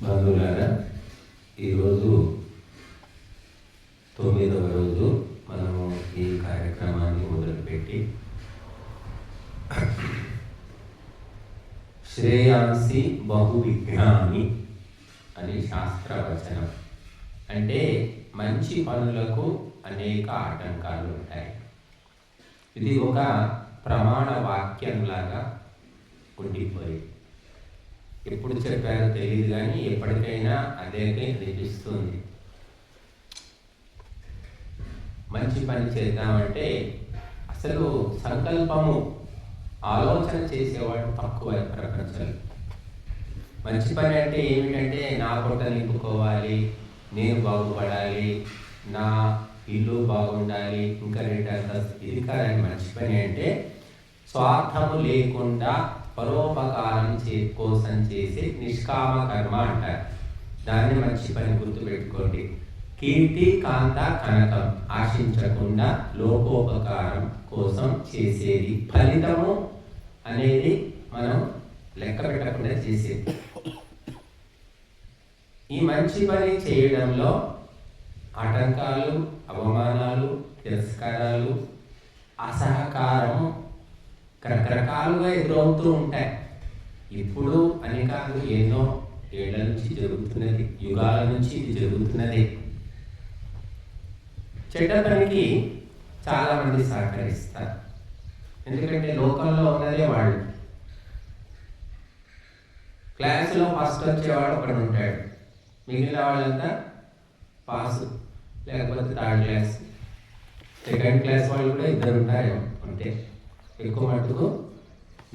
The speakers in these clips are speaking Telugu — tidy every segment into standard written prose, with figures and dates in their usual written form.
బంధువులారా, ఈరోజు 9వ రోజు మనము ఈ కార్యక్రమాన్ని మొదలుపెట్టి శ్రేయాంసి బహువిఘ్నాని అని శాస్త్రవచనం. అంటే మంచి పనులకు అనేక ఆటంకాలు ఉంటాయి. ఇది ఒక ప్రమాణ వాక్యంలాగా ఉండిపోయి ఎప్పుడు చెప్పారో తెలియదు, కానీ ఎప్పటికైనా అదే అనిపిస్తుంది. మంచి పని చేద్దామంటే అసలు సంకల్పము, ఆలోచన చేసేవాడు తక్కువ ప్రపంచంలో. మంచి పని అంటే ఏమిటంటే నా పొట్ట నింపుకోవాలి, నేను బాగుపడాలి, నా ఇల్లు బాగుండాలి, ఇంకా ఇది కాదని మంచి పని. అంటే స్వార్థము లేకుండా పరోపకారం కోసం చేసే నిష్కామ కర్మ అంటారు. దాన్ని మంచి పని గుర్తుపెట్టుకోండి. కీర్తి కాంత కనకం ఆశించకుండా లోకోపకారం కోసం చేసేది, ఫలితము అనేది మనం లెక్క పెట్టకుండా చేసేది. ఈ మంచి పని చేయడంలో ఆటంకాలు, అవమానాలు, తిరస్కారాలు, అసహకారము రకరకాలుగా ఎదురవుతూ ఉంటాయి. ఇప్పుడు అని కాదు, ఎన్నో ఏళ్ల నుంచి జరుగుతున్నది, యుగాల నుంచి ఇది జరుగుతున్నది. చెడ్డ పనికి చాలామంది సహకరిస్తారు. ఎందుకంటే లోకంలో ఉన్నదే వాళ్ళు. క్లాసులో ఫస్ట్ వచ్చేవాడు ఒకడు ఉంటాడు, మిగిలిన వాళ్ళంతా పాసు, లేకపోతే థర్డ్ క్లాస్, సెకండ్ క్లాస్ వాళ్ళు కూడా ఇద్దరు ఉంటారేమో. అంటే ఎక్కువ మటుకు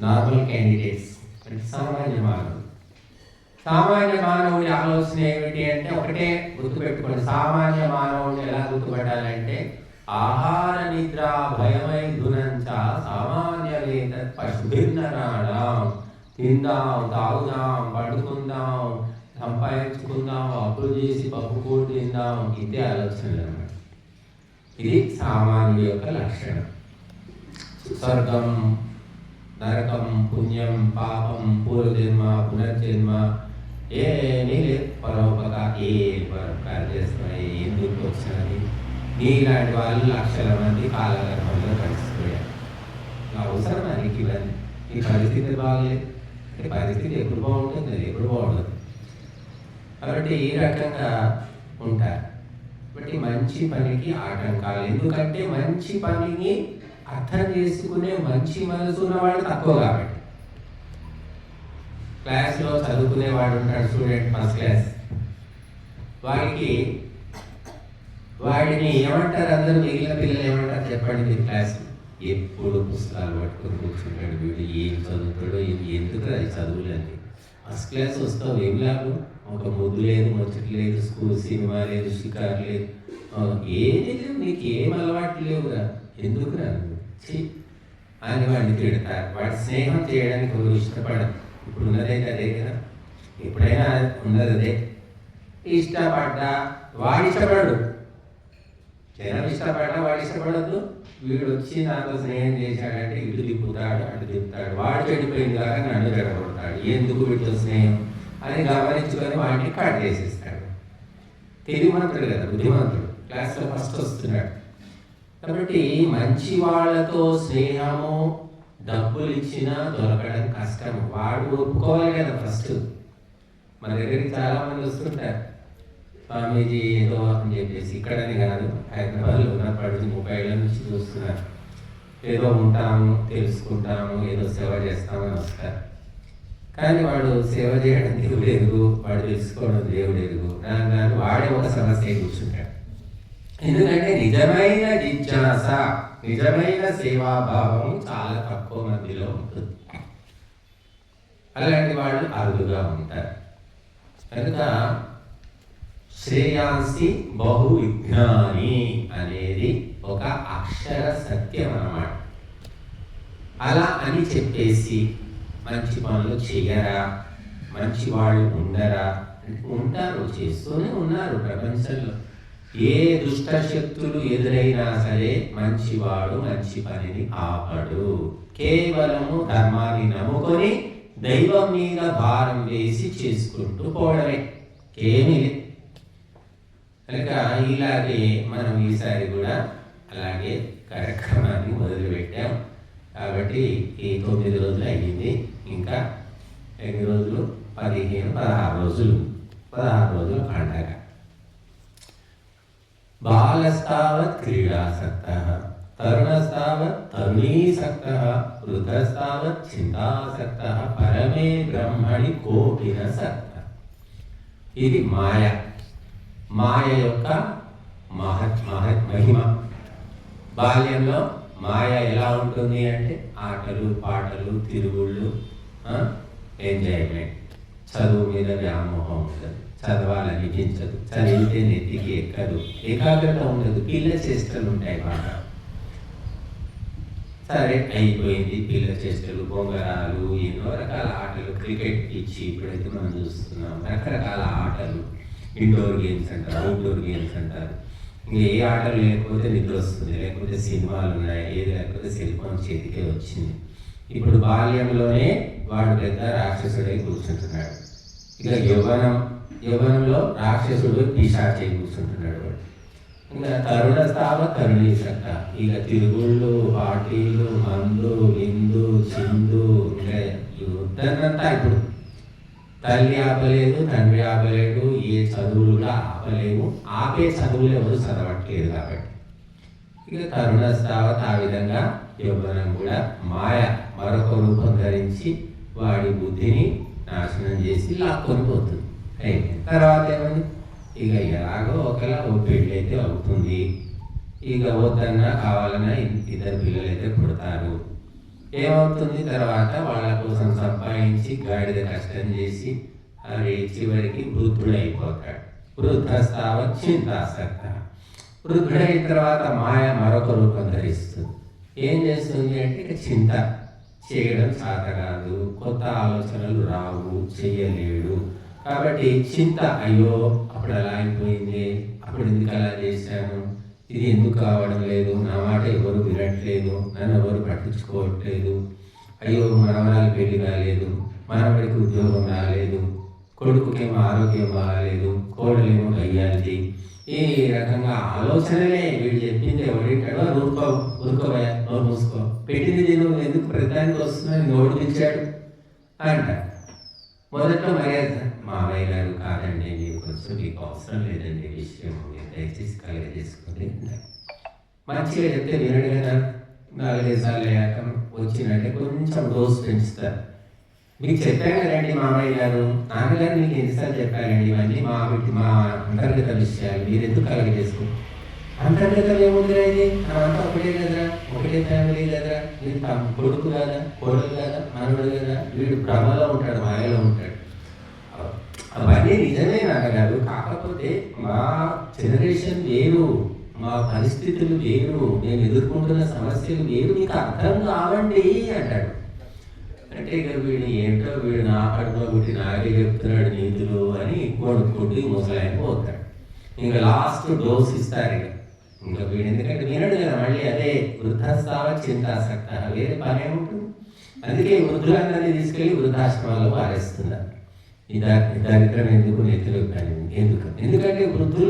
నార్మల్ క్యాండిడేట్స్, అంటే సామాన్య మానవుడు. సామాన్య మానవుడి ఆలోచన ఏమిటి అంటే ఒకటే గుర్తుపెట్టుకోండి. సామాన్య మానవుడిని ఎలా గుర్తుపట్టాలంటే ఆహార నిద్ర భయమై ధునంచ సామాన్యవేత పశుభిన్నరాడాం. తిందాం, తాగుదాం, పడుకుందాం, సంపాదించుకుందాం, అప్పులు చేసి పప్పు కూడు తిందాం, ఇదే ఆలోచనలు అన్నమాట. ఇది సామాన్యుడి యొక్క లక్షణం. స్వర్గం, నరకం, పుణ్యం, పాపం, పూర్వజన్మ, పునర్జన్మ ఏమీ లేదు. పరోపకారం చేస్తున్నాయి, ఎందుకు వచ్చినది. నీలాంటి వాళ్ళు లక్షల మంది కాలకర్మంలో కలిసిపోయారు. అవసరం మనకి ఇవన్నీ. ఈ పరిస్థితి బాగలేదు. పరిస్థితి ఎప్పుడు బాగుంటుంది, ఎప్పుడు బాగుండదు. కాబట్టి ఈ రకంగా ఉంటారు. కాబట్టి మంచి పనికి ఆటంకాలు. ఎందుకంటే మంచి పనిని అర్థం చేసుకునే మంచి మనసు ఉన్నవాడు తక్కువ. కాబట్టి క్లాస్లో చదువుకునేవాడు ఉంటాడు, స్టూడెంట్ ఫస్ట్ క్లాస్, వాడిని ఏమంటారు అందరూ, మిగిలిన పిల్లలు ఏమంటారు చెప్పండి? మీరు క్లాస్ ఎప్పుడు పుస్తకాలు పట్టుకొని కూర్చుంటాడు, వీడు ఏం చదువుతాడో, ఎందుకు అది చదువులండి. ఫస్ట్ క్లాస్ వస్తావు, ఏం లాభం? ఒక ముద్దు లేదు, ముచ్చట లేదు, స్కూల్ సినిమా లేదు, షికారు లేదు, ఏది లేవు, నీకు ఏం అలవాటు లేవురా, ఎందుకు రా అని వాడిని తిడతారు. వాడి స్నేహం చేయడానికి ఎవరు ఇష్టపడరు. ఇప్పుడు ఉన్నదైతే అదే కదా, ఎప్పుడైనా ఉన్నది అదే. ఇష్టపడ్డా వాడు ఇష్టపడడు, జనం ఇష్టపడ్డా వాడు ఇష్టపడద్దు. వీడు వచ్చి నాతో స్నేహం చేశాడంటే ఇటు తిప్పుతాడు, అటు తిప్పుతాడు, వాడు చెడిపోయింది కాక నన్ను చెడగొడతాడు, ఎందుకు వీటితో స్నేహం అని గమనించుకొని వాడిని కట్ చేసేస్తాడు. తెలివిమంతుడు కదా, బుద్ధిమంతుడు, క్లాస్లో ఫస్ట్ వస్తున్నాడు. కాబట్టి మంచి వాళ్ళతో స్నేహము డబ్బులు ఇచ్చినా దొరకడం కష్టం. వాడు ఒప్పుకోవాలి కదా ఫస్ట్. మన దగ్గరికి చాలామంది వస్తుంటారు, స్వామీజీ ఏదో అని చెప్పేసి. ఇక్కడని కాదు, హైదరాబాద్లో ఉన్నప్పటి 30 ఏళ్ళ నుంచి చూస్తున్నారు. ఏదో ఉంటాము, తెలుసుకుంటాము, ఏదో సేవ చేస్తామని వస్తారు. కానీ వాడు సేవ చేయడం దేవుడు ఎరుగు, వాడు తెలుసుకోవడం దేవుడు ఎరుగు. దాని వాడే ఒక సమస్య కూర్చుంటాడు. ఎందుకంటే నిజమైన జిజ్ఞాస, నిజమైన సేవాభావం చాలా తక్కువ మందిలో ఉంటుంది. అలాంటి వాళ్ళు అరుదుగా ఉంటారు. కనుక శ్రేయాంసి బహువిఘ్నాని అనేది ఒక అక్షర సత్యం అన్నమాట. అలా అని చెప్పేసి మంచి పనులు చేయరా, మంచి వాళ్ళు ఉండరా? ఉంటారు, చేస్తూనే ఉన్నారు ప్రపంచంలో. ఏ దుష్ట శక్తులు ఎదురైనా సరే మంచివాడు మంచి పనిని ఆపడు. కేవలము ధర్మాన్ని నమ్ముకొని దైవం మీద భారం వేసి చేసుకుంటూ పోవడమే, ఏమీ లేదు. కనుక ఇలాగే మనం ఈసారి కూడా అలాగే కార్యక్రమాన్ని మొదలుపెట్టాం. కాబట్టి ఈ 9 రోజులు అయ్యింది. ఇంకా ఎన్ని రోజులు? 16 రోజులు. 16 రోజుల పండగ. బాలస్తావత్ క్రీడాసక్తః, తరుణస్తావత్ తరుణీసక్తః, వృద్ధస్తావత్ చింతాసక్తః, పరమే బ్రహ్మణి కోపిన సక్తః. ఇది మాయ. మాయ యొక్క మహిమ. బాల్యంలో మాయ ఎలా ఉంటుంది అంటే ఆటలు పాటలు తిరుగుళ్ళు, ఎంజాయ్మెంట్. చదువు మీద వ్యామోహం ఉండదు, చదవాలనిపించదు, చదివితే నెత్తికి ఎక్కదు, ఏకాగ్రత ఉండదు, పిల్ల చేష్టలు ఉంటాయి బాగా. సరే అయిపోయింది, పిల్ల చేష్టలు, బొంగరాలు, ఎన్నో రకాల ఆటలు, క్రికెట్ పిచ్చి ఇప్పుడైతే మనం చూస్తున్నాం, రకరకాల ఆటలు, ఇండోర్ గేమ్స్ అంటారు, అవుట్డోర్ గేమ్స్ అంటారు. ఇంకా ఏ ఆటలు లేకపోతే నిద్ర వస్తుంది, లేకపోతే సినిమాలు ఉన్నాయి, ఏది లేకపోతే సెల్ ఫోన్ చేతికే వచ్చింది. ఇప్పుడు బాల్యంలోనే వాడు పెద్ద రాక్షసుడై కూర్చుంటున్నాడు. ఇక యవ్వనంలో రాక్షసుడు పిశాచై కూర్చుంటున్నాడు వాడు. ఇంకా తరుణ స్థావ తరుణీసక్క, ఇక తిరుగుళ్ళు, పార్టీలు, మందు, విందు, చిందు, ఇంకా యుద్ధనంతా ఇప్పుడు తల్లి ఆపలేదు, తండ్రి ఆపలేడు, ఏ చదువులు కూడా ఆపలేము. ఆపే చదువులు ఎవరు చదవట్లేదు కాబట్టి ఇక తరుణ స్థావత్ ఆ విధంగా యవ్వనం కూడా మాయ మరొక రూపం ధరించి వాడి బుద్ధిని నాశనం చేసి లాక్కొని పోతుంది. అయిపోయింది. తర్వాత ఏమని? ఇక ఎలాగో ఒకలా ఓ పెళ్ళి అయితే అవుతుంది. ఇక వద్దన్నా కావాలన్నా 2 పిల్లలు అయితే పుడతారు. ఏమవుతుంది? తర్వాత వాళ్ళ కోసం సంపాదించి గాడిద కష్టం చేసి అది చివరికి వృద్ధుడైపోతాడు. వృద్ధస్తావత్ చింతాసక్తః. వృద్ధుడైన తర్వాత మాయ మరొక రూపం ధరిస్తుంది. ఏం చేస్తుంది అంటే ఇక చింత చేయడం చేత కాదు, కొత్త ఆలోచనలు రావు, చెయ్యలేడు. కాబట్టి చింత, అయ్యో అప్పుడు అలా అయిపోయింది, అప్పుడు ఎందుకు అలా చేశాను, ఇది ఎందుకు కావడం లేదు, నా మాట ఎవరు వినట్లేదు, నన్ను ఎవరు పట్టించుకోవట్లేదు, అయ్యో మనవరాలు పెళ్లి కాలేదు, మనవడికి ఉద్యోగం రాలేదు, కొడుకుకేమో ఆరోగ్యం బాగాలేదు, కోడలేమో గయ్యాలి, ఈ రకంగా ఆలోచనలే. వీడు చెప్పింది ఎవడింటాడో ఊరుకోవయా, నోరు మూసుకో, పెట్టింది నువ్వు ఎందుకు ప్రతిదానికి వస్తున్నావు, నోడు పిలిచాడు అంట. మొదట్లో మర్యాద, మామయ్య గారు కాదండి, మీకు కొంచెం మీకు అవసరం లేదండి విషయం, మీరు దయచేసి కలగజేసుకోండి. మంచిగా చెప్తే వినడు కదా. 4-5 సార్లు అయ్యాక వచ్చినట్టే కొంచెం డోస్ పెంచుతారు. మీకు చెప్పాను కదండి మామయ్య గారు, నాన్నగారు మీకు ఎన్నిసార్లు చెప్పారండి, ఇవన్నీ మా అంతర్గత విషయాలు, మీరు ఎందుకు కలగజేసుకో. అంతర్గతం ఏముంది ఇది, మనమంతా ఒకటే కదరా, ఒకటే ఫ్యామిలీ కదరా, మీరు కొడుకు కదా, కోడలు కదా, మనవడు కదా, వీడు భ్రమలో ఉంటాడు, మాయలో ఉంటాడు. అవన్నీ నిజమే నాన్నగారు, కాకపోతే మా జనరేషన్ వేరు, మా పరిస్థితులు వేరు, నేను ఎదుర్కొంటున్న సమస్యలు వేరు, మీకు అర్థం కావండి అంటాడు. అంటే ఇక వీడు ఏంటో, వీడు నా కడుపులో పుట్టి నాకే చెప్తున్నాడు నీతులు అని కొడుకుంటూ ముసలాయన పోతాడు. ఇంకా లాస్ట్ డోస్ ఇస్తారు. ఇంకా వీడు ఎందుకంటే వినడు కదా, మళ్ళీ అదే వృద్ధస్తావత్ చింతాసక్తః, వేరే పని ఏముంటుంది. అందుకే వృద్ధులందరినీ తీసుకెళ్ళి వృద్ధాశ్రమాల్లో పారేస్తున్నారు. ఈ దరిద్రం ఎందుకు నెత్తిలో కానీ ఎందుకంటే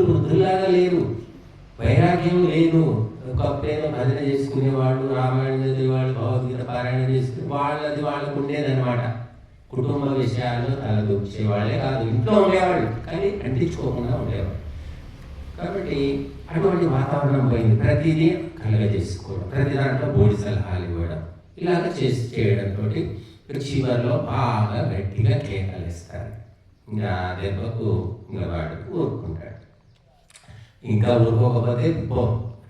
వృద్ధుల్లాగా లేరు, వైరాగ్యం లేదు. ఒకప్పుడేదో భజన చేసుకునేవాళ్ళు, రామాయణం చదివేవాళ్ళు, భగవద్గీత పారాయణ చేసుకునే వాళ్ళది వాళ్ళకు ఉండేదన్నమాట. కుటుంబ విషయాల్లో తలదూర్చేవాళ్ళే కాదు, ఇంట్లో ఉండేవాళ్ళు కానీ అంటించుకోకుండా ఉండేవాళ్ళు. కాబట్టి అటువంటి వాతావరణం పోయింది. ప్రతిదీ కలగజేసుకోవడం, ప్రతి దాంట్లో బోడి సలహాలు ఇవ్వడం, ఇలాగ చేయడంతో చివరిలో బాగా గట్టిగా కేకలేస్తారు. ఇంకా దెబ్బకు ఇంకా వాడు ఊరుకుంటాడు. ఇంకా ఊరుకోకపోతే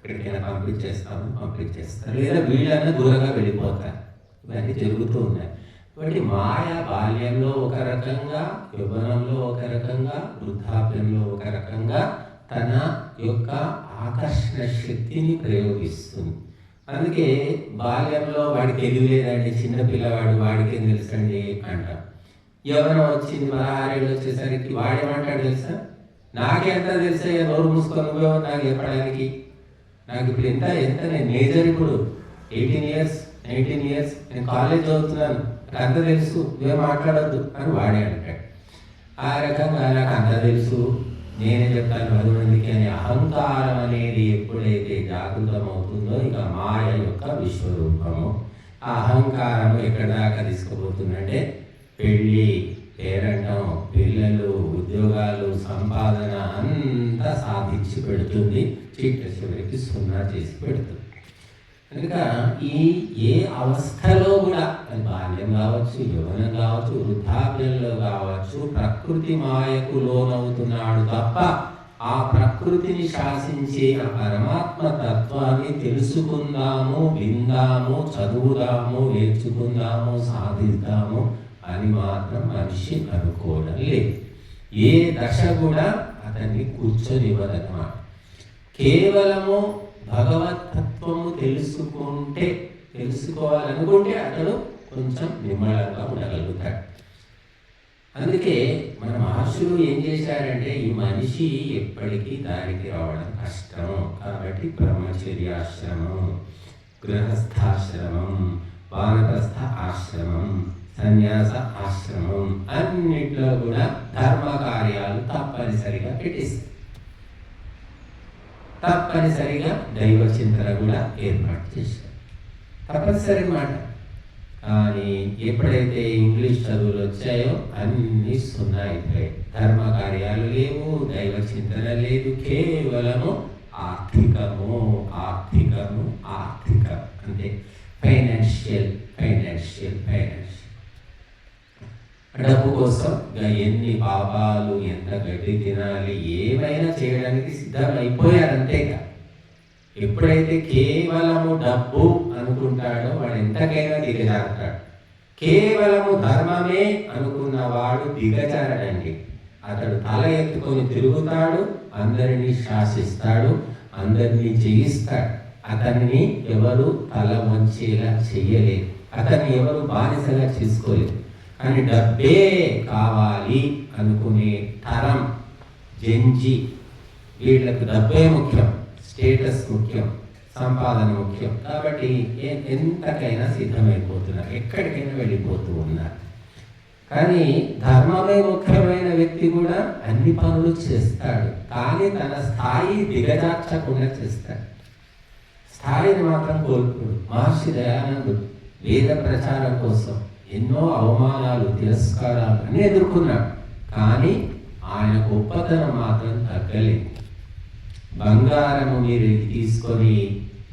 ఎక్కడికైనా పంపించేస్తారు, లేదా వీళ్ళన్నా దూరంగా వెళ్ళిపోతారు. ఇవన్నీ జరుగుతూ ఉన్నాయి. కాబట్టి మాయ బాల్యంలో ఒక రకంగా, యవ్వనంలో ఒక రకంగా, వృద్ధాప్యంలో ఒక రకంగా తన యొక్క ఆకర్షణ శక్తిని ప్రయోగిస్తుంది. అందుకే బాల్యంలో వాడికి తెలియలేదండి, చిన్న పిల్లవాడు, వాడికి ఏం తెలుసండి అంటాం. యవ్వనం వచ్చింది, 16 ఏళ్ళు వచ్చేసరికి వాడేమంటాడు తెలుసా, నాకెంత తెలుసా, నోరు మూసుకొని నువ్వేమో నాకు చెప్పడానికి, నాకు ఇప్పుడు ఎంత నేను మేజర్, ఇప్పుడు 18 years 19 years, నేను కాలేజ్ చదువుతున్నాను, అంత తెలుసు, ఇవే మాట్లాడద్దు అని వాడే అంటాడు. ఆ రకంగా నాకు అంత తెలుసు, నేనే చెప్తాను 10 మందికి అని అహంకారం అనేది ఎప్పుడైతే జాగృతమవుతుందో ఇక మాయ యొక్క విశ్వరూపము. ఆ అహంకారము ఎక్కడి దాకా తీసుకుపోతుందంటే పెళ్ళి, పేరంటం, పిల్లలు, ఉద్యోగాలు, సంపాదన అంతా సాధించి పెడుతుంది, చివరికి సున్నా చేసి పెడుతుంది. కనుక ఏ అవస్థలో కూడా అది బాల్యం కావచ్చు, యవ్వనం కావచ్చు, వృద్ధాప్యంలో కావచ్చు, ప్రకృతి మాయకు లోనవుతున్నాడు తప్ప ఆ ప్రకృతిని శాసించే ఆ పరమాత్మ తత్వాన్ని తెలుసుకుందాము, విందాము, చదువుదాము, నేర్చుకుందాము, సాధిద్దాము అని మాత్రం మనిషి అనుకోవడం లేదు. ఏ దశ కూడా అతన్ని కూర్చొనివ్వదన్నమాట. కేవలము భగవతత్వము తెలుసుకోవాలనుకుంటే అతడు కొంచెం నిమ్మళంగా ఉండగలుగుతాడు. అందుకే మన మహర్షులు ఏం చేశారంటే ఈ మనిషి ఎప్పటికీ దారికి రావడం కష్టం కాబట్టి బ్రహ్మచర్యాశ్రమం, గృహస్థాశ్రమం, వానప్రస్థ ఆశ్రమం, సన్యాస ఆశ్రమం అన్నిట్లో కూడా ధర్మ కార్యాలు తప్పనిసరిగా పెట్టిస్తారు. తప్పనిసరిగా దైవ చింతన కూడా ఏర్పాటు చేశారు. తప్పనిసరి మాట. కానీ ఎప్పుడైతే ఇంగ్లీష్ చదువులు వచ్చాయో అన్నీ సున్నా అయిపోయాయి. ధర్మ కార్యాలు లేవు, దైవ చింతన లేదు, కేవలము ఆర్థికము ఆర్థికము ఆర్థికం అంతే. ఫైనాన్షియల్. డబ్బు కోసం ఎన్ని పాపాలు, ఎంత గడ్డి తినాలి, ఏమైనా చేయడానికి సిద్ధమైపోయారు అంతేగా. ఎప్పుడైతే కేవలము డబ్బు అనుకుంటాడో వాడు ఎంతకైనా దిగజారుతాడు. కేవలము ధర్మమే అనుకున్నవాడు దిగజారడండి. అతడు తల ఎత్తుకొని తిరుగుతాడు, అందరినీ శాసిస్తాడు, అందరినీ జయిస్తాడు. అతన్ని ఎవరు తల వంచేలా చెయ్యలేదు, అతన్ని ఎవరు బానిసగా చేసుకోలేదు. కానీ డబ్బే కావాలి అనుకునే తరం జంజి, వీళ్ళకు డబ్బే ముఖ్యం, స్టేటస్ ముఖ్యం, సంపాదన ముఖ్యం. కాబట్టి ఎంతకైనా సిద్ధమైపోతున్నారు, ఎక్కడికైనా వెళ్ళిపోతూ ఉన్నారు. కానీ ధర్మమే ముఖ్యమైన వ్యక్తి కూడా అన్ని పనులు చేస్తాడు, కానీ తన స్థాయి దిగజార్చకుండా చేస్తాడు. స్థాయిని మాత్రం కోల్పోడు. మహర్షి దయానందుడు వేద ప్రచారం కోసం ఎన్నో అవమానాలు, తిరస్కారాలు అన్నీ ఎదుర్కొన్నాడు, కానీ ఆయన గొప్పతనం మాత్రం తగ్గలేదు. బంగారము మీరు తీసుకొని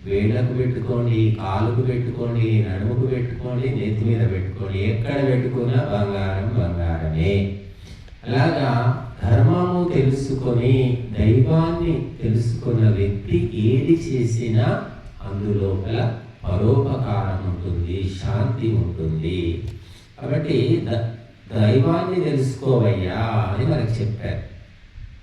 వేళ్ళకు పెట్టుకోండి, కాలుకు పెట్టుకోండి, నడుముకు పెట్టుకోండి, నెత్తి మీద పెట్టుకోండి, ఎక్కడ పెట్టుకున్నా బంగారం బంగారమే. అలాగా ధర్మము తెలుసుకొని దైవాన్ని తెలుసుకున్న వ్యక్తి ఏది చేసినా అందులోపల పరోపకారం ఉంటుంది, శాంతి ఉంటుంది. కాబట్టి దైవాన్ని తెలుసుకోవయ్యా అని మనకు చెప్పారు.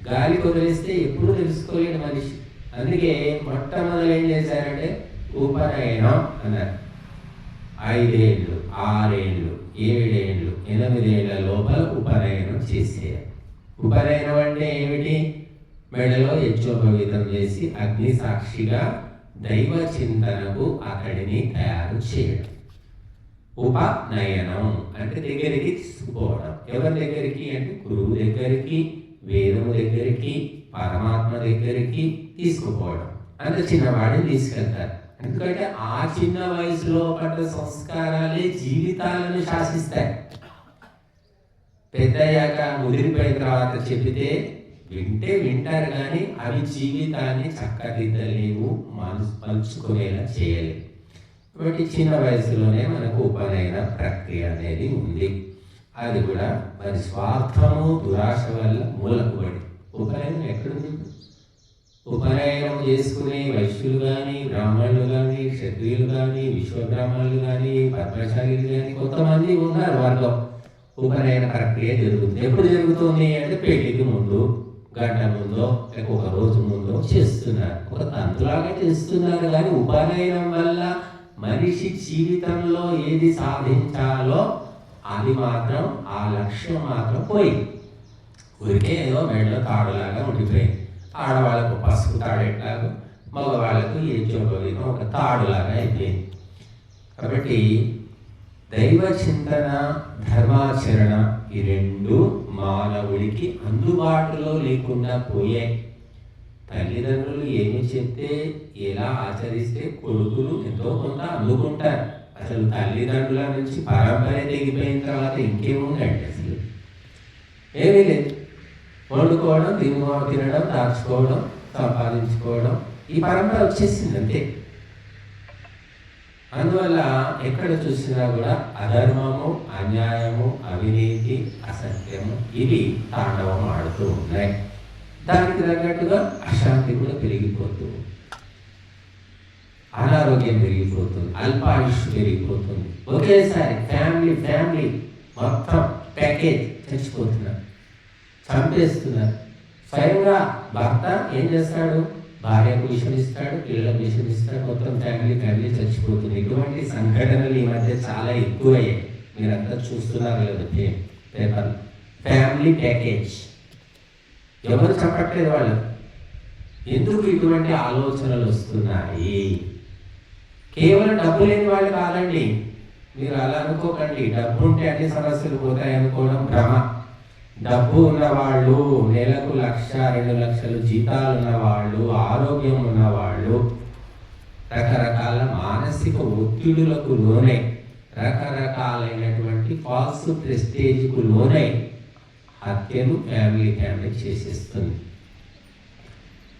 గాలి వదిలేస్తే ఎప్పుడు తెలుసుకోలేడు మనిషి. అందుకే మొట్టమొదలు ఏం చేశారంటే ఉపనయనం అన్నారు. 5 ఏళ్ళు, 6 ఏళ్ళు, 7 ఏళ్ళు, 8 ఏళ్ళ లోపల ఉపనయనం చేసేయాలి. ఉపనయనం అంటే ఏమిటి? మెడలో యజ్ఞోపవీతం చేసి అగ్ని సాక్షిగా దైవ చింతనకు అతడిని తయారు చేయడం. ఉపనయనం అంటే దగ్గరికి తీసుకుపోవడం. ఎవరి దగ్గరికి అంటే గురువు దగ్గరికి, వేదము దగ్గరికి, పరమాత్మ దగ్గరికి తీసుకుపోవడం. అంత చిన్నవాడిని తీసుకెళ్తారు. ఎందుకంటే ఆ చిన్న వయసులో పడ్డ సంస్కారాలే జీవితాలను శాసిస్తాయి. పెద్దయ్యాక ముదిరిపోయిన తర్వాత చెబితే వింటారు, కానీ అవి జీవితాన్ని చక్కదిద్దలేవు, మలుచుకునేలా చేయలేవు. కాబట్టి చిన్న వయసులోనే మనకు ఉపనయన ప్రక్రియ అనేది ఉంది. అది కూడా మరి స్వార్థము, దురాశ వల్ల మూలకుబడి. ఉపనయనం ఎక్కడుంది? ఉపనయనం చేసుకునే వైశ్యులు కానీ, బ్రాహ్మణులు కానీ, క్షత్రియులు కానీ, విశ్వబ్రాహ్మణులు కానీ, పద్మశాలీలు కానీ కొంతమంది ఉన్నారు వర్గం. ఉపనయన ప్రక్రియ జరుగుతుంది. ఎప్పుడు జరుగుతుంది అంటే పెళ్లికి ముందు, గంట ముందో, లేక ఒక రోజు ముందో చేస్తున్నారు. ఒక తంతులాగా చేస్తున్నారు. కానీ ఉపనయనం వల్ల మనిషి జీవితంలో ఏది సాధించాలో అది మాత్రం, ఆ లక్ష్యం మాత్రం పోయింది. ఊరికే ఏదో మెడలో తాడులాగా ఉండిపోయింది. ఆడవాళ్ళకు పసుపు తాడేట్లాగా, మగవాళ్ళకు యజ్ఞోపవీతం ఒక తాడులాగా అయిపోయింది. కాబట్టి దైవ చింతన, ధర్మాచరణ ఈ రెండు మానవుడికి అందుబాటులో లేకుండా పోయాయి. తల్లిదండ్రులు ఏమి చెప్తే ఎలా ఆచరిస్తే కొడుకులు ఎంతో కొంత అందుకుంటారు. అసలు తల్లిదండ్రుల నుంచి పరంపర తెగిపోయిన తర్వాత ఇంకేముందండి? అసలు ఏమీ లేదు. వండుకోవడం, తినడం, దాచుకోవడం, సంపాదించుకోవడం, ఈ పరంపర వచ్చేసింది అంతే. అందువల్ల ఎక్కడ చూసినా కూడా అధర్మము, అన్యాయము, అవినీతి, అసత్యము ఇవి తాండవం ఆడుతూ ఉన్నాయి. దానికి తగ్గట్టుగా అశాంతి కూడా పెరిగిపోతుంది, అనారోగ్యం పెరిగిపోతుంది, అల్పాయుష్ పెరిగిపోతుంది. ఒకేసారి ఫ్యామిలీ మొత్తం ప్యాకేజ్ చచ్చిపోతున్నారు, చంపేస్తున్నారు. స్వయంగా భర్త ఏం చేస్తాడు? భార్యకు విషయం ఇస్తాడు, పిల్లలకు విషయం ఇస్తాడు, మొత్తం ఫ్యామిలీ చచ్చిపోతుంది. ఇటువంటి సంఘటనలు ఈ మధ్య చాలా ఎక్కువయ్యాయి. మీరంతా చూస్తున్నారు లేదా పేపర్? Family package. ఎవరు చెప్పట్లేదు వాళ్ళు. ఎందుకు ఇటువంటి ఆలోచనలు వస్తున్నాయి? కేవలం డబ్బు లేని వాళ్ళు కాదండి. మీరు అలా అనుకోకండి, డబ్బు ఉంటే అన్ని సమస్యలు పోతాయి అనుకోవడం భ్రమ. డబ్బు ఉన్నవాళ్ళు, నెలకు 1,00,000, 2 లక్షలు జీతాలు ఉన్నవాళ్ళు, ఆరోగ్యం ఉన్నవాళ్ళు రకరకాల మానసిక ఒత్తిడులకు లోనై, రకరకాలైనటువంటి ఫాల్స్ ప్రెస్టేజ్కు లోనై హత్యలు ఫ్యామిలీ చేసేస్తుంది.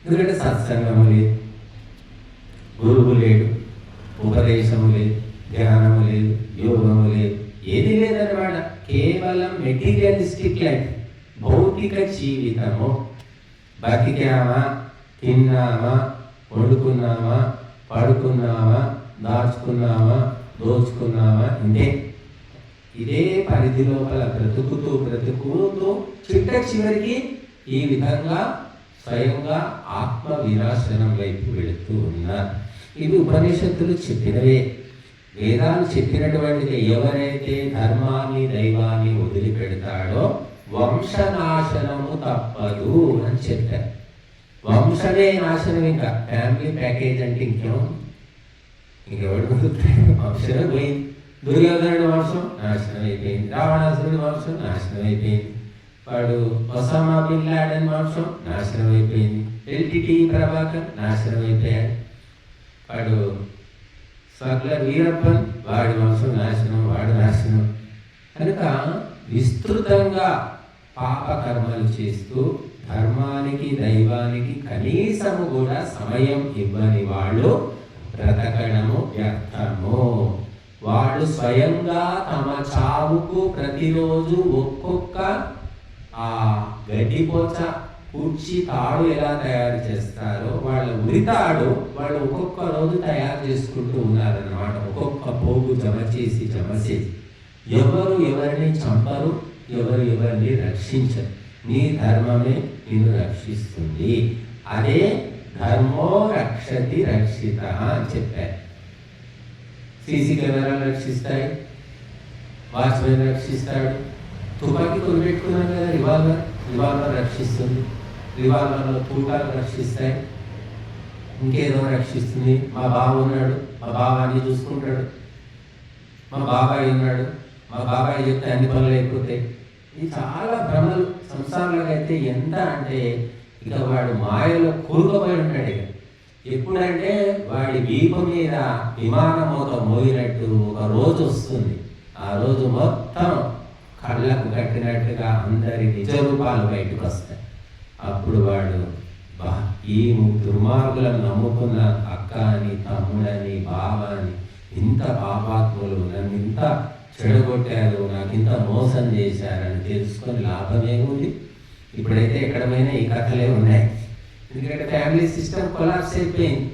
ఎందుకంటే సత్సంగము లేదు, గురువు లేడు, ఉపదేశము లేదు, ధ్యానము లేదు, యోగము లేదు, ఏది లేదన్నమాట. కేవలం మెటీరియలిస్టిక్ లైఫ్, భౌతిక జీవితము. బతికామా, తిన్నామా, వండుకున్నామా, పడుకున్నామా, దాచుకున్నామా, దోచుకున్నామా, ఇదే పరిధి లోపల బ్రతుకుతూ చివరికి ఈ విధంగా స్వయంగా ఆత్మ వినాశనం వైపు వెళుతూ ఉన్నారు. ఇవి ఉపనిషత్తులు చెప్పినవే, వేదాలు చెప్పినటువంటిది. ఎవరైతే ధర్మాన్ని, దైవాన్ని వదిలిపెడతాడో వంశనాశనము తప్పదు అని చెప్పారు. వంశమే నాశనం. ఇంకా ఫ్యామిలీ ప్యాకేజ్ అంటే ఇంకెవడు వంశమే పోయింది. దుర్యోధనుడి వంశం నాశనం అయిపోయింది, రావణాసురుడి వంశం నాశనం అయిపోయింది, వాడు ఒసామా బిన్ లాడెన్ వంశం నాశనం అయిపోయింది, ఎల్టీటీ ప్రభాకర్ నాశనం అయిపోయాడు, వాడు సర్లర్ వీరప్పన్ వాడి వంశం నాశనం, వాడు నాశనం. కనుక విస్తృతంగా పాపకర్మలు చేస్తూ ధర్మానికి, దైవానికి కనీసము కూడా సమయం ఇవ్వని వాళ్ళు బ్రతకడము వ్యర్థము. వాళ్ళు స్వయంగా తమ చావుకు ప్రతిరోజు ఒక్కొక్క ఆ గడ్డిపోచ కూర్చి తాడు ఎలా తయారు చేస్తారో వాళ్ళ ఉరితాడు వాళ్ళు ఒక్కొక్క రోజు తయారు చేసుకుంటూ ఉన్నారన్నమాట. ఒక్కొక్క పోగు జమ చేసి ఎవరు ఎవరిని చంపరు, ఎవరు ఎవరిని రక్షించరు. నీ ధర్మమే నిన్ను రక్షిస్తుంది. అదే ధర్మో రక్షతి రక్షిత అని చెప్పారు. సీసీ కెమెరాలు రక్షిస్తాయి, వాచ్మెన్ రక్షిస్తాడు, తుపాకీ కొనిపెట్టుకున్నాను కదా, రివాల్వర్ రక్షిస్తుంది, రివాల్వర్లో తూటాలు రక్షిస్తాయి, ఇంకేదో రక్షిస్తుంది. మా బావ ఉన్నాడు, మా బాబాన్ని చూసుకుంటాడు, మా బాబాయ్ ఉన్నాడు, మా బాబాయ్ చెప్తే అన్ని పనులు అయిపోతాయి. ఇది చాలా భ్రమలు. సంసారంలో అయితే ఎంత అంటే ఇక వాడు మాయలో కూరుకుపోయి ఉంటాడు. ఇక ఎప్పుడంటే వాడి వీపు మీద విమానం మోత మోగినట్టు ఒక రోజు వస్తుంది. ఆ రోజు మొత్తం కళ్ళకు కట్టినట్టుగా అందరి నిజ రూపాలు బయటకు వస్తాయి. అప్పుడు వాడు ఈ దుర్మార్గులను నమ్ముకున్న అక్క అని, తమ్ముడని, బావని, ఇంత పాపాత్ములు నన్ను ఇంత చెడగొట్టారు, నాకు ఇంత మోసం చేశారని తెలుసుకొని లాభమేముంది? ఇప్పుడైతే ఎక్కడమైనా ఈ కథలే ఉన్నాయి. ఎందుకంటే ఫ్యామిలీ సిస్టమ్ కొలాప్స్ అయిపోయింది.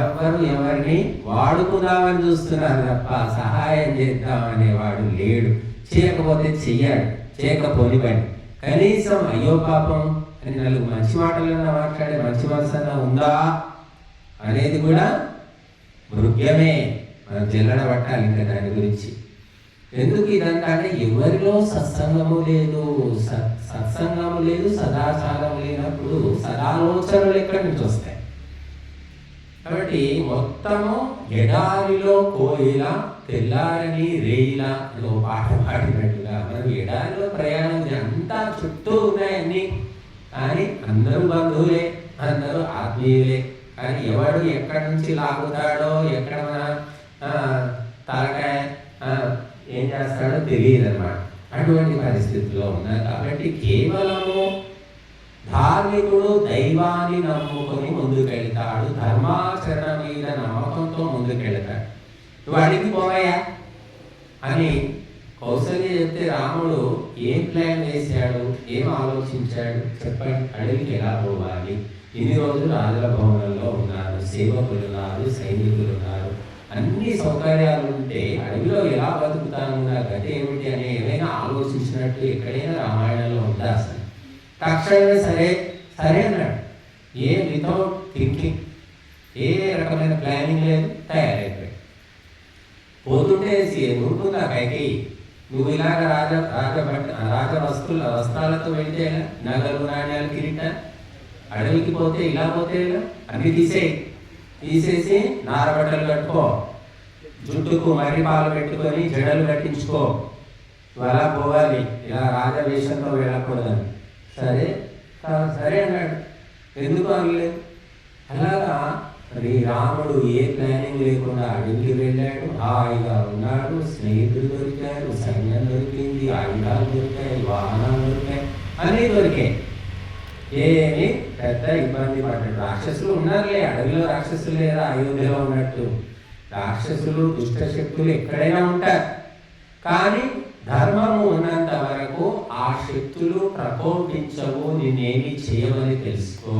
ఎవరు ఎవరిని వాడుకుందామని చూస్తున్నారు తప్ప సహాయం చేద్దామనే వాడు లేడు. చేయకపోతే చెయ్యాడు, చేయకపోనివ్వండి. కనీసం అయ్యో పాపం అని 4 మంచి మాటలన్నా మాట్లాడే మంచి మనసన్నా ఉందా అనేది కూడా మృగ్యమే. మనం జల్లడ పట్టాలి ఇంకా దాని గురించి. ఎందుకు ఇదంతా అంటే ఎవరిలో సత్సంగము లేదు, సత్సంగము లేదు, సదాచారం లేనప్పుడు సదాలోచనలు ఎక్కడి నుంచి వస్తాయి? కాబట్టి మొత్తము ఎడారిలో కోయిల తెల్లారని రేయిలా అని ఒక పాట పాడినట్టుగా మనం ఎడారిలో ప్రయాణం అంతా చుట్టూ ఉన్నాయన్నీ, కానీ అందరూ బంధువులే, అందరూ ఆత్మీయులే. కానీ ఎవడు ఎక్కడి నుంచి లాగుతాడో, ఎక్కడ మన తలకాయ ఏం చేస్తాడో తెలియదు అన్నమాట. అటువంటి పరిస్థితుల్లో ఉన్నారు. కాబట్టి కేవలము ధార్మికుడు దైవాన్ని నమ్ముకొని ముందుకెళ్తాడు, ధర్మాచరణ మీద నమ్మకంతో ముందుకెళ్తాడు. నువ్వు అడిగి పోవయ్యా అని కౌసల్య చెప్తే రాముడు ఏం ప్లాన్ వేశాడు, ఏం ఆలోచించాడు చెప్పండి. అడవికి ఎలా పోవాలి, ఇన్ని రోజులు రాజుల భవనంలో ఉన్నారు, సేవకులు ఉన్నారు, సైనికులు ఉన్నారు, అన్ని సౌకర్యాలు ఉంటే అడవిలో ఎలా బతుకుతాను, నా గతి ఏమిటి అని ఏమైనా ఆలోచించినట్టు ఎక్కడైనా రామాయణంలో ఉందా? అసలు తక్షణమే సరే సరే అన్నాడు. వితౌట్ థింకింగ్, ఏ రకమైన ప్లానింగ్ లేదు, తయారైపోయాడు. పోతుంటే ఉంటుందా కైకి, నువ్వు ఇలాగ రాజ వస్త్రాలతో వెళ్తే నగలు నాణ్యాలు కిరీట, అడవికి పోతే ఇలా పోతే ఇలా అన్ని తీసేసి నారబట్టలు కట్టుకో, జుట్టుకు మర్రి పాలు పెట్టుకొని జడలు కట్టించుకో, అలా పోవాలి, ఇలా రాజవేషంతో వెళ్ళకూడదని. సరే సరే అన్నాడు. ఎందుకు అనలేదు? అలాగా మరి రాముడు ఏ ప్లానింగ్ లేకుండా అడవికి వెళ్ళాడు, హాయిగా ఉన్నాడు, స్నేహితులు దొరికారు, సైన్యం దొరికింది, ఆయుధాలు దొరికాయి, వాహనాలు దొరికాయి, అన్నీ దొరికాయి. ఏమి పెద్ద ఇబ్బంది పడ్డాడు. రాక్షసులు ఉన్నారులే, అడవిలో రాక్షసులు లేదా అయోధ్యలో ఉన్నట్టు. రాక్షసులు దుష్ట శక్తులు ఎక్కడైనా ఉంటారు, కానీ ధర్మము ఉన్నంత వరకు ఆ శక్తులు ప్రకోపించవు, నేనేమి చేయమని తెలుసుకో.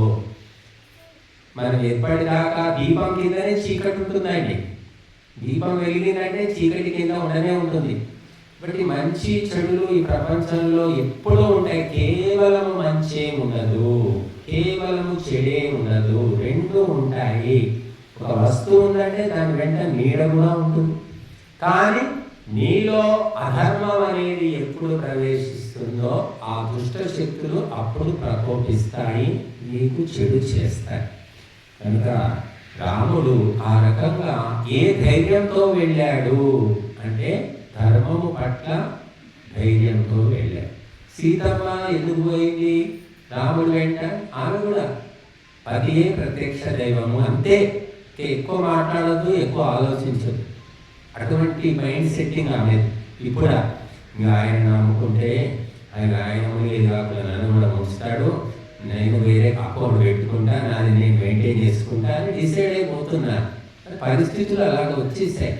మనం ఎప్పటిదాకా దీపం కిందనే చీకటి ఉంటుందండి. దీపం వెలిగిందంటే చీకటి కింద ఉండనే ఉంటుంది. కాబట్టి మంచి చెడులు ఈ ప్రపంచంలో ఎప్పుడూ ఉంటాయి. కేవలం మంచే ఉండదు, కేవలము చెడే ఉండదు, రెండు ఉంటాయి. ఒక వస్తువు ఉందంటే దాని వెంట నీడ కూడా ఉంటుంది. కానీ నీలో అధర్మం అనేది ఎప్పుడు ప్రవేశిస్తుందో ఆ దుష్ట శక్తులు అప్పుడు ప్రకోపిస్తాయి, నీకు చెడు చేస్తాయి. కనుక రాముడు ఆ రకంగా ఏ ధైర్యంతో వెళ్ళాడు అంటే ధర్మము పట్ల ధైర్యంతో వెళ్ళాడు. సీతమ్మ ఎందుకు పోయింది రాముడు వెంట? ఆమె కూడా పతియే ప్రత్యక్ష దైవము, అంతే. ఎక్కువ మాట్లాడద్దు, ఎక్కువ ఆలోచించదు. అటువంటి మైండ్ సెట్టింగ్ ఆమె. ఇప్పుడు ఇంకా ఆయన నమ్ముకుంటే ఆయన లేదు కాకుండా నన్ను కూడా ముంచుతాడు, నేను వేరే అకౌంట్ పెట్టుకుంటా, నాది నేను మెయింటైన్ చేసుకుంటా అని డిసైడ్ అయిపోతున్నా. పరిస్థితులు అలాగ వచ్చేసాయి.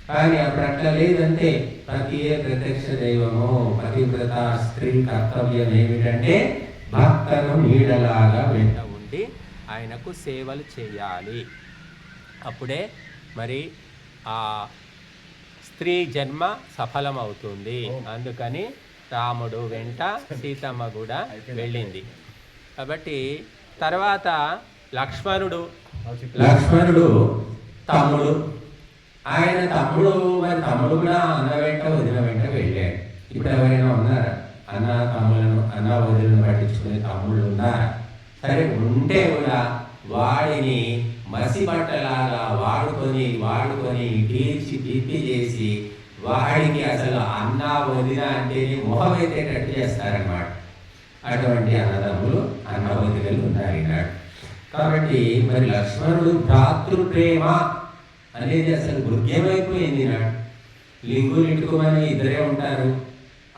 కానీ అప్పుడు అట్లా లేదంటే ప్రతియే ప్రత్యక్ష దైవము. పతివ్రత స్త్రీ కర్తవ్యం ఏమిటంటే భర్తను నీడలాగా వెంట ఉండి ఆయనకు సేవలు చేయాలి. అప్పుడే మరి ఆ స్త్రీ జన్మ సఫలమవుతుంది. అందుకని రాముడు వెంట సీతమ్మ కూడా వెళ్ళింది. కాబట్టి తర్వాత లక్ష్మణుడు తమ్ముడు, ఆయన తమ్ముడు మరి తమ్ముడు కూడా అన్న వెంట వదిన వెంట వెళ్ళాడు. ఇప్పుడు ఎవరైనా ఉన్నారా అన్న తమ్ములను, అన్న వదిలను పట్టించుకునే తమ్ముళ్ళు ఉన్నారా? సరే ఉంటే కూడా వాడిని మసిబట్టలాగా వాడుకొని తీర్చి చేసి వాడికి అసలు అన్న వదిన అంటే మొహం ఎత్తేటట్టు చేస్తారన్నమాట. అటువంటి అన్నదమ్ములు అన్న వదినలు ఉన్నారు ఈనాడు. కాబట్టి మరి లక్ష్మణుడు భ్రాతృప్రేమ అనేది అసలు గృహ్యమైపోయింది నాడు. లింగులు ఇట్టుకోమని ఇద్దరే ఉంటారు,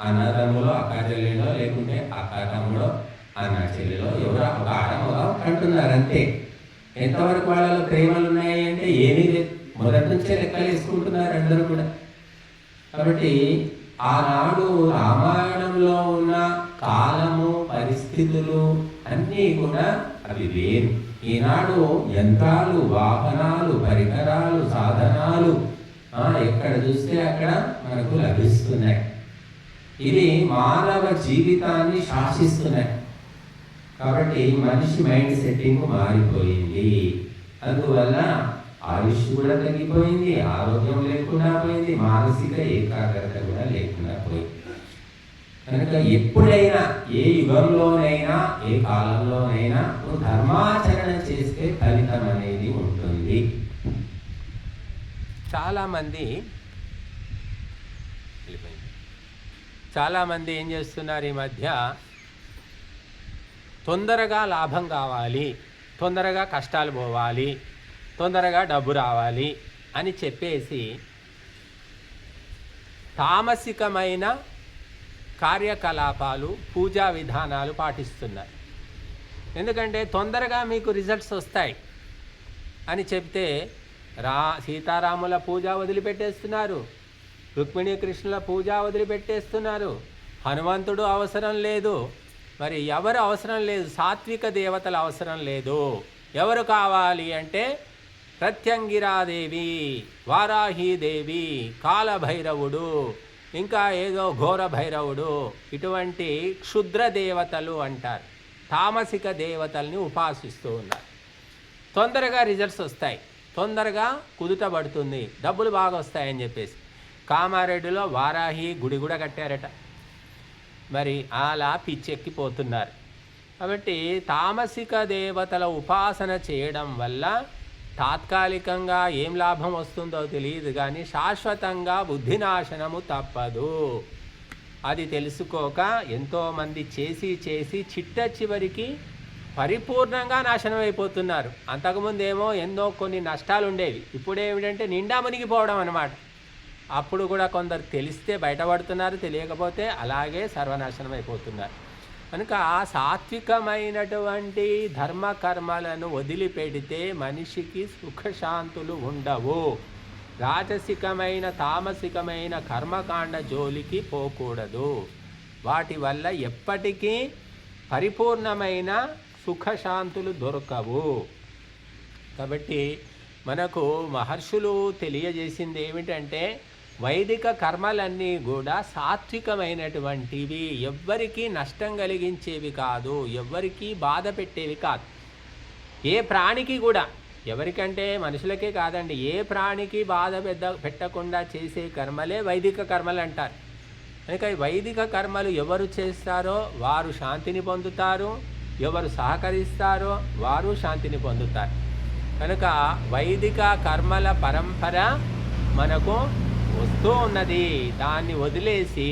అన్నదమ్ములో అక్క చెల్లెలో, లేకుంటే అక్క తమ్ముడో అన్న చెల్లెలో, ఎవరో ఒక ఆడమగా అంటున్నారు అంతే. ఎంతవరకు వాళ్ళలో ప్రేమలు ఉన్నాయి అంటే ఏమీ లేదు, మొదటి నుంచే లెక్కలు వేసుకుంటున్నారు అందరూ కూడా. కాబట్టి ఆనాడు రామాయణంలో ఉన్న కాలము పరిస్థితులు అన్నీ కూడా అవి వేరు. ఈనాడు యంత్రాలు, వాహనాలు, పరికరాలు, సాధనాలు ఎక్కడ చూస్తే అక్కడ మనకు లభిస్తున్నాయి. ఇది మానవ జీవితాన్ని శాసిస్తున్నాయి. కాబట్టి మనిషి మైండ్ సెట్టింగ్ మారిపోయింది. అందువల్ల ఆయుష్ కూడా తగ్గిపోయింది, ఆరోగ్యం లేకుండా పోయింది, మానసిక ఏకాగ్రత కూడా లేకుండా పోయింది. కనుక ఎప్పుడైనా ఏ యుగంలోనైనా ఏ కాలంలోనైనా నువ్వు ధర్మాచరణ చేస్తే ఫలితం అనేది ఉంటుంది. చాలామంది ఏం చేస్తున్నారు ఈ మధ్య, తొందరగా లాభం కావాలి, తొందరగా కష్టాలు పోవాలి, తొందరగా డబ్బు రావాలి అని చెప్పేసి తామసికమైన కార్యకలాపాలు, పూజా విధానాలు పాటిస్తున్నారు. ఎందుకంటే తొందరగా మీకు రిజల్ట్స్ వస్తాయి అని చెప్తే సీతారాముల పూజ వదిలిపెట్టేస్తున్నారు, రుక్మిణీ కృష్ణుల పూజ వదిలిపెట్టేస్తున్నారు, హనుమంతుడు అవసరం లేదు, మరి ఎవరు అవసరం లేదు, సాత్విక దేవతల అవసరం లేదు. ఎవరు కావాలి అంటే ప్రత్యంగిరాదేవి, వారాహీదేవి, కాలభైరవుడు, ఇంకా ఏదో ఘోర భైరవుడు, ఇటువంటి క్షుద్ర దేవతలు అంటారు. తామసిక దేవతల్ని ఉపాసిస్తూ ఉన్నారు. తొందరగా రిజల్ట్స్ వస్తాయి, తొందరగా కుదుటపడుతుంది, డబ్బులు బాగా వస్తాయని చెప్పేసి కామారెడ్డిలో వారాహి గుడి కూడా కట్టారట. మరి అలా పిచ్చెక్కిపోతున్నారు. కాబట్టి తామసిక దేవతల ఉపాసన చేయడం వల్ల తాత్కాలికంగా ఏం లాభం వస్తుందో తెలియదు, కానీ శాశ్వతంగా బుద్ధినాశనము తప్పదు. అది తెలుసుకోక ఎంతోమంది చేసి చేసి చిట్ట చివరికి పరిపూర్ణంగా నాశనం అయిపోతున్నారు. అంతకుముందు ఏమో ఎన్నో కొన్ని నష్టాలు ఉండేవి, ఇప్పుడు ఏమిటంటే నిండా మునిగిపోవడం అన్నమాట. అప్పుడు కూడా కొందరు తెలిస్తే బయటపడుతున్నారు, తెలియకపోతే అలాగే సర్వనాశనం అయిపోతున్నారు. కనుక సాత్వికమైనటువంటి ధర్మకర్మలను వదిలిపెడితే మనిషికి సుఖశాంతులు ఉండవు. రాజసికమైన తామసికమైన కర్మకాండ జోలికి పోకూడదు. వాటి వల్ల ఎప్పటికీ పరిపూర్ణమైన సుఖశాంతులు దొరకవు. కాబట్టి మనకు మహర్షులు తెలియజేసింది ఏమిటంటే వైదిక కర్మలన్నీ కూడా సాత్వికమైనటువంటివి, ఎవ్వరికీ నష్టం కలిగించేవి కాదు, ఎవ్వరికీ బాధ పెట్టేవి కాదు. ఏ ప్రాణికి కూడా, ఎవరికంటే మనుషులకే కాదండి, ఏ ప్రాణికి బాధ పెట్టకుండా చేసే కర్మలే వైదిక కర్మలు అంటారు. కనుక ఈ వైదిక కర్మలు ఎవరు చేస్తారో వారు శాంతిని పొందుతారు, ఎవరు సహకరిస్తారో వారు శాంతిని పొందుతారు. కనుక వైదిక కర్మల పరంపర మనకు వస్తూ ఉన్నది. దాన్ని వదిలేసి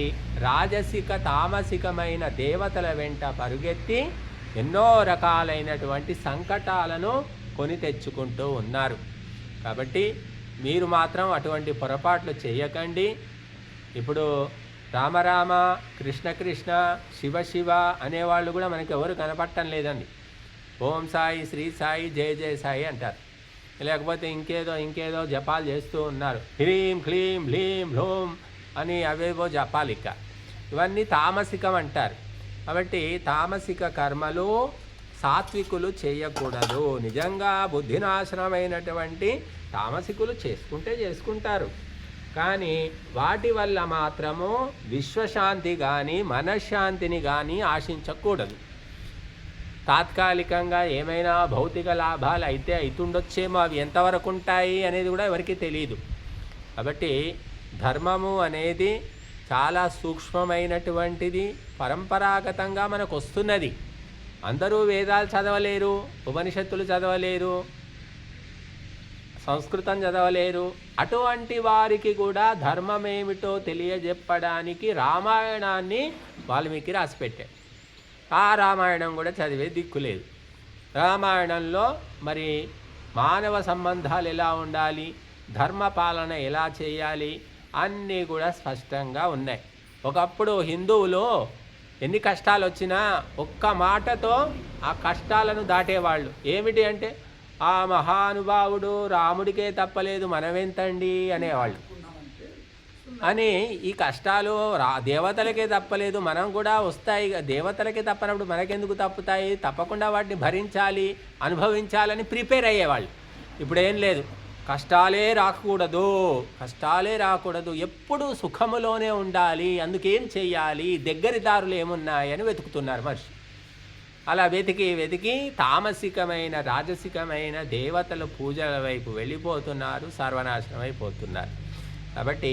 రాజసిక తామసికమైన దేవతల వెంట పరుగెత్తి ఎన్నో రకాలైనటువంటి సంకటాలను కొని తెచ్చుకుంటూ ఉన్నారు. కాబట్టి మీరు మాత్రం అటువంటి పొరపాట్లు చేయకండి. ఇప్పుడు రామరామ, కృష్ణ కృష్ణ, శివ శివ అనేవాళ్ళు కూడా మనకి ఎవరు కనపడటం లేదండి. ఓం సాయి, శ్రీ సాయి, జయ జయ సాయి అంటారు, లేకపోతే ఇంకేదో జపాలు చేస్తూ ఉన్నారు. హ్రీం క్లీం హ్లీం హ్లోం అని అవేవో జపాలు. ఇవన్నీ తామసికం అంటారు. కాబట్టి తామసిక కర్మలు సాత్వికులు చేయకూడదు. నిజంగా బుద్ధినాశనమైనటువంటి తామసికులు చేసుకుంటారు, కానీ వాటి వల్ల మాత్రము విశ్వశాంతి కానీ మనశ్శాంతిని కానీ ఆశించకూడదు. తాత్కాలికంగా ఏమైనా భౌతిక లాభాలు అయితే అవుతుండొచ్చేమో, అవి ఎంతవరకు ఉంటాయి అనేది కూడా ఎవరికి తెలియదు. కాబట్టి ధర్మము అనేది చాలా సూక్ష్మమైనటువంటిది, పరంపరాగతంగా మనకు వస్తున్నది. అందరూ వేదాలు చదవలేరు, ఉపనిషత్తులు చదవలేరు, సంస్కృతం చదవలేరు. అటువంటి వారికి కూడా ధర్మం ఏమిటో తెలియజెప్పడానికి రామాయణాన్ని వాల్మీకి రాసిపెట్టాడు. ఆ రామాయణం కూడా చదివే దిక్కులేదు. రామాయణంలో మరి మానవ సంబంధాలు ఎలా ఉండాలి, ధర్మపాలన ఎలా చేయాలి అన్నీ కూడా స్పష్టంగా ఉన్నాయి. ఒకప్పుడు హిందువులు ఎన్ని కష్టాలు వచ్చినా ఒక్క మాటతో ఆ కష్టాలను దాటేవాళ్ళు. ఏమిటి అంటే, ఆ మహానుభావుడు రాముడికే తప్పలేదు మనమెంతండి అనేవాళ్ళు. అని ఈ కష్టాలు దేవతలకే తప్పలేదు, మనం కూడా వస్తాయి, దేవతలకే తప్పనప్పుడు మనకెందుకు తప్పుతాయి, తప్పకుండా వాటిని భరించాలి, అనుభవించాలని ప్రిపేర్ అయ్యేవాళ్ళు. ఇప్పుడేం లేదు, కష్టాలే రాకూడదు, ఎప్పుడూ సుఖములోనే ఉండాలి, అందుకేం చెయ్యాలి, దగ్గరి దారులు ఏమున్నాయని వెతుకుతున్నారు మనిషి. అలా వెతికి తామసికమైన రాజసికమైన దేవతల పూజల వైపు వెళ్ళిపోతున్నారు, సర్వనాశనం అయిపోతున్నారు. కాబట్టి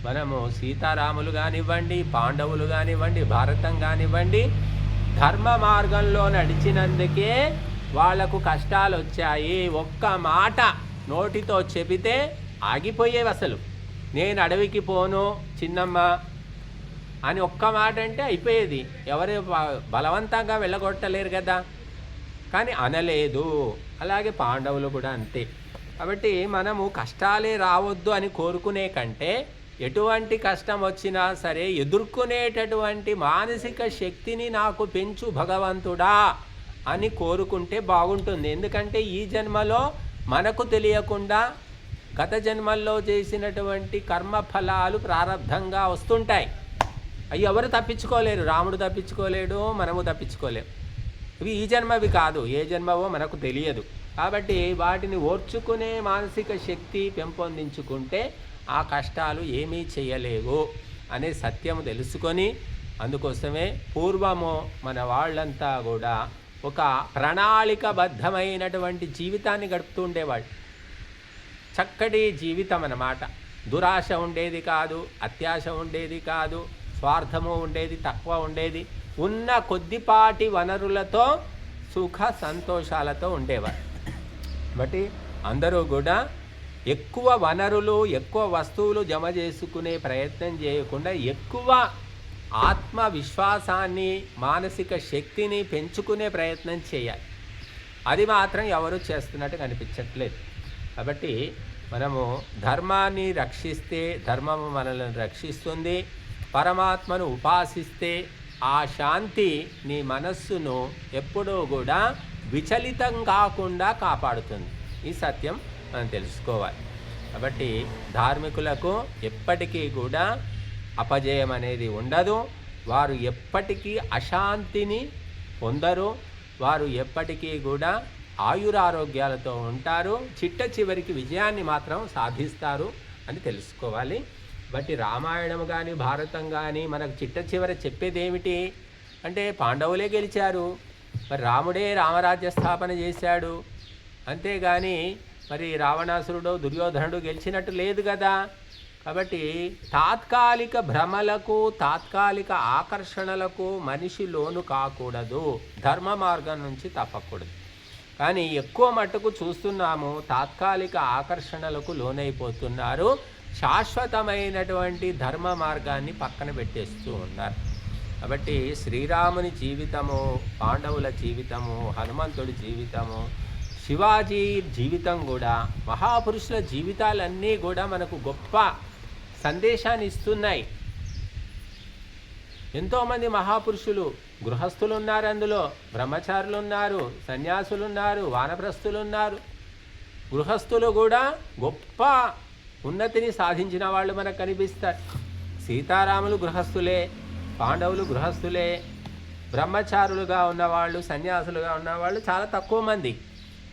మనము సీతారాములు కానివ్వండి, పాండవులు కానివ్వండి, భారతం కానివ్వండి, ధర్మ మార్గంలో నడిచినందుకే వాళ్లకు కష్టాలు వచ్చాయి. ఒక్క మాట నోటితో చెబితే ఆగిపోయేవి. అసలు నేను అడవికి పోను చిన్నమ్మ అని ఒక్క మాట అంటే అయిపోయేది. ఎవరు బలవంతంగా వెళ్ళగొట్టలేరు కదా, కానీ అనలేదు. అలాగే పాండవులు కూడా అంతే. కాబట్టి మనము కష్టాలే రావద్దు అని కోరుకునే కంటే ఎటువంటి కష్టం వచ్చినా సరే ఎదుర్కొనేటటువంటి మానసిక శక్తిని నాకు పెంచు భగవంతుడా అని కోరుకుంటే బాగుంటుంది. ఎందుకంటే ఈ జన్మలో మనకు తెలియకుండా గత జన్మల్లో చేసినటువంటి కర్మఫలాలు ప్రారంధంగా వస్తుంటాయి. అవి ఎవరు తప్పించుకోలేరు. రాముడు తప్పించుకోలేడు, మనము తప్పించుకోలేము. ఇవి ఈ జన్మవి కాదు, ఏ జన్మవో మనకు తెలియదు. కాబట్టి వాటిని ఓర్చుకునే మానసిక శక్తి పెంపొందించుకుంటే ఆ కష్టాలు ఏమీ చేయలేవు అనే సత్యము తెలుసుకొని, అందుకోసమే పూర్వము మన వాళ్ళంతా కూడా ఒక ప్రణాళికబద్ధమైనటువంటి జీవితాన్ని గడుపుతూ ఉండేవాళ్ళు. చక్కటి జీవితం అన్నమాట. దురాశ ఉండేది కాదు, అత్యాశ ఉండేది కాదు, స్వార్థము ఉండేది తక్కువ ఉండేది. ఉన్న కొద్దిపాటి వనరులతో సుఖ సంతోషాలతో ఉండేవారు. బట్టి అందరూ కూడా ఎక్కువ వనరులు, ఎక్కువ వస్తువులు జమ చేసుకునే ప్రయత్నం చేయకుండా ఎక్కువ ఆత్మవిశ్వాసాన్ని, మానసిక శక్తిని పెంచుకునే ప్రయత్నం చేయాలి. అది మాత్రం ఎవరు చేస్తున్నట్టు కనిపించట్లేదు. కాబట్టి మనము ధర్మాన్ని రక్షిస్తే ధర్మము మనల్ని రక్షిస్తుంది. పరమాత్మను ఉపాసిస్తే ఆ శాంతి నీ మనస్సును ఎప్పుడూ కూడా విచలితం కాకుండా కాపాడుతుంది. ఈ సత్యం మనం తెలుసుకోవాలి. కాబట్టి ధార్మికులకు ఎప్పటికీ కూడా అపజయం అనేది ఉండదు. వారు ఎప్పటికీ అశాంతిని పొందరు. వారు ఎప్పటికీ కూడా ఆయురారోగ్యాలతో ఉంటారు. చిట్ట చివరికి విజయాన్ని మాత్రం సాధిస్తారు అని తెలుసుకోవాలి. బట్టి రామాయణం కానీ భారతం కానీ మనకు చిట్ట చివర చెప్పేది ఏమిటి అంటే పాండవులే గెలిచారు, మరి రాముడే రామరాజ్య స్థాపన చేశాడు. అంతేగాని మరి రావణాసురుడు, దుర్యోధనుడు గెలిచినట్టు లేదు కదా. కాబట్టి తాత్కాలిక భ్రమలకు, తాత్కాలిక ఆకర్షణలకు మనిషి లోను కాకూడదు, ధర్మ మార్గం నుంచి తప్పకూడదు. కానీ ఎక్కువ మట్టుకు చూస్తున్నాము తాత్కాలిక ఆకర్షణలకు లోనైపోతున్నారు. శాశ్వతమైనటువంటి ధర్మ మార్గాన్ని పక్కన పెట్టేస్తూ ఉన్నారు. కాబట్టి శ్రీరాముని జీవితము, పాండవుల జీవితము, హనుమంతుడి జీవితము, శివాజీ జీవితం కూడా, మహాపురుషుల జీవితాలన్నీ కూడా మనకు గొప్ప సందేశాన్ని ఇస్తున్నాయి. ఎంతోమంది మహాపురుషులు గృహస్థులు ఉన్నారు, అందులో బ్రహ్మచారులు ఉన్నారు, సన్యాసులు ఉన్నారు, వానప్రస్థులు ఉన్నారు. గృహస్థులు కూడా గొప్ప ఉన్నతిని సాధించిన వాళ్ళు మనకు కనిపిస్తారు. సీతారాములు గృహస్థులే, పాండవులు గృహస్థులే. బ్రహ్మచారులుగా ఉన్నవాళ్ళు, సన్యాసులుగా ఉన్నవాళ్ళు చాలా తక్కువ మంది.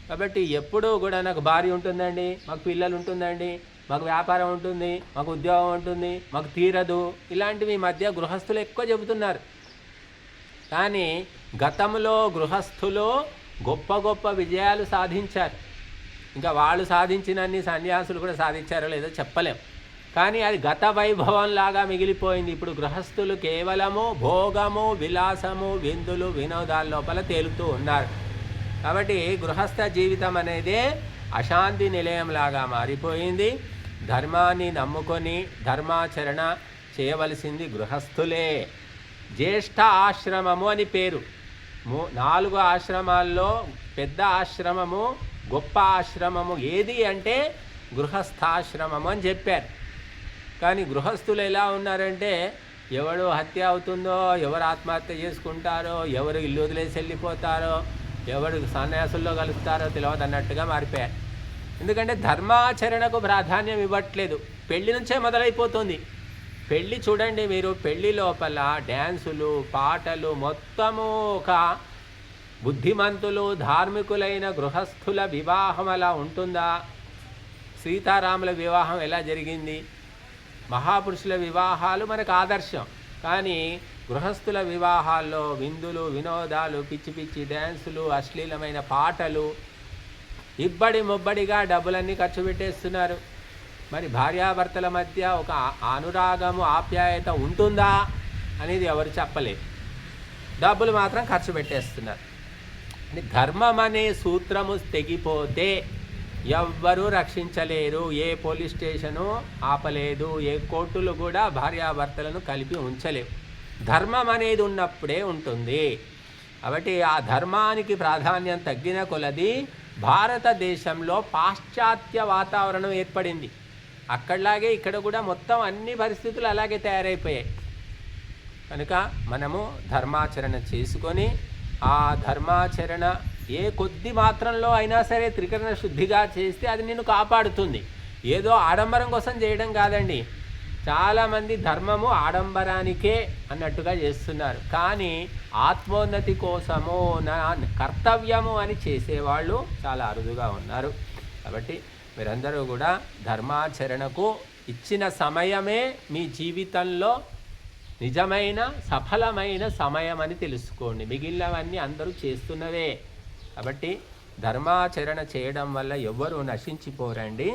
కాబట్టి ఎప్పుడూ కూడా నాకు భార్య ఉంటుందండి, మాకు పిల్లలు ఉంటుందండి, మాకు వ్యాపారం ఉంటుంది, మాకు ఉద్యోగం ఉంటుంది, మాకు తీరదు, ఇలాంటివి ఈ మధ్య గృహస్థులు ఎక్కువ చెబుతున్నారు. కానీ గతంలో గృహస్థులు గొప్ప గొప్ప విజయాలు సాధించారు. ఇంకా వాళ్ళు సాధించినన్ని సన్యాసులు కూడా సాధించారో లేదో చెప్పలేం. కానీ అది గత వైభవంలాగా మిగిలిపోయింది. ఇప్పుడు గృహస్థులు కేవలము భోగము, విలాసము, విందులు, వినోదాల లోపల తేలుతూ ఉన్నారు. కాబట్టి గృహస్థ జీవితం అనేది అశాంతి నిలయంలాగా మారిపోయింది. ధర్మాన్ని నమ్ముకొని ధర్మాచరణ చేయవలసింది గృహస్థులే. జ్యేష్ఠ ఆశ్రమము అని పేరు. 4 ఆశ్రమాల్లో పెద్ద ఆశ్రమము, గొప్ప ఆశ్రమము ఏది అంటే గృహస్థాశ్రమము అని చెప్పారు. కానీ గృహస్థులు ఎలా ఉన్నారంటే ఎవడు హత్య అవుతుందో, ఎవరు ఆత్మహత్య చేసుకుంటారో, ఎవరు ఇల్లు వదిలేసి వెళ్ళిపోతారో, ఎవరు సన్యాసుల్లో కలుస్తారో తెలియదు అన్నట్టుగా మారిపోయారు. ఎందుకంటే ధర్మాచరణకు ప్రాధాన్యం ఇవ్వట్లేదు. పెళ్లి నుంచే మొదలైపోతుంది. పెళ్ళి చూడండి మీరు, పెళ్ళి లోపల డ్యాన్సులు, పాటలు, మొత్తము ఒక బుద్ధిమంతులు, ధార్మికులైన గృహస్థుల వివాహం అలా ఉంటుందా? సీతారాముల వివాహం ఎలా జరిగింది? మహాపురుషుల వివాహాలు మనకు ఆదర్శం. కానీ గృహస్థుల వివాహాల్లో విందులు, వినోదాలు, పిచ్చి పిచ్చి డ్యాన్సులు, అశ్లీలమైన పాటలు, ఇబ్బడి ముబ్బడిగా డబ్బులన్నీ ఖర్చు పెట్టేస్తున్నారు. మరి భార్యాభర్తల మధ్య ఒక అనురాగము ఆప్యాయత ఉంటుందా అనేది ఎవరు చెప్పలేదు. డబ్బులు మాత్రం ఖర్చు పెట్టేస్తున్నారు. ధర్మం అనే సూత్రము తెగిపోతే ఎవ్వరూ రక్షించలేరు. ఏ పోలీస్ స్టేషను ఆపలేదు, ఏ కోర్టులు కూడా భార్యాభర్తలను కలిపి ఉంచలేవు. ధర్మం అనేది ఉన్నప్పుడే ఉంటుంది. కాబట్టి ఆ ధర్మానికి ప్రాధాన్యం తగ్గిన కొలది భారతదేశంలో పాశ్చాత్య వాతావరణం ఏర్పడింది. అక్కడలాగే ఇక్కడ కూడా మొత్తం అన్ని పరిస్థితులు అలాగే తయారైపోయాయి. కనుక మనము ధర్మాచరణ చేసుకొని ఆ ధర్మాచరణ ఏ కొద్ది మాత్రంలో అయినా సరే త్రికరణ శుద్ధిగా చేస్తే అది నిన్ను కాపాడుతుంది. ఏదో ఆడంబరం కోసం చేయడం కాదండి. చాలామంది ధర్మము ఆడంబరానికే అన్నట్టుగా చేస్తున్నారు. కానీ ఆత్మోన్నతి కోసము నా కర్తవ్యము అని చేసేవాళ్ళు చాలా అరుదుగా ఉన్నారు. కాబట్టి మీరందరూ కూడా ధర్మాచరణకు ఇచ్చిన సమయమే మీ జీవితంలో నిజమైన సఫలమైన సమయం అని తెలుసుకోండి. మిగిలినవన్నీ అందరూ చేస్తున్నవే. కాబట్టి ధర్మాచరణ చేయడం వల్ల ఎవ్వరూ నశించిపోరండి.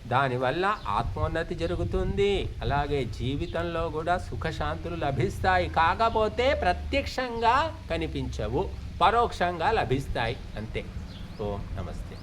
దానివల్ల ఆత్మోన్నతి జరుగుతుంది. అలాగే జీవితంలో కూడా సుఖశాంతులు లభిస్తాయి. కాకపోతే ప్రత్యక్షంగా కనిపించవు, పరోక్షంగా లభిస్తాయి అంతే. ఓం నమస్తే.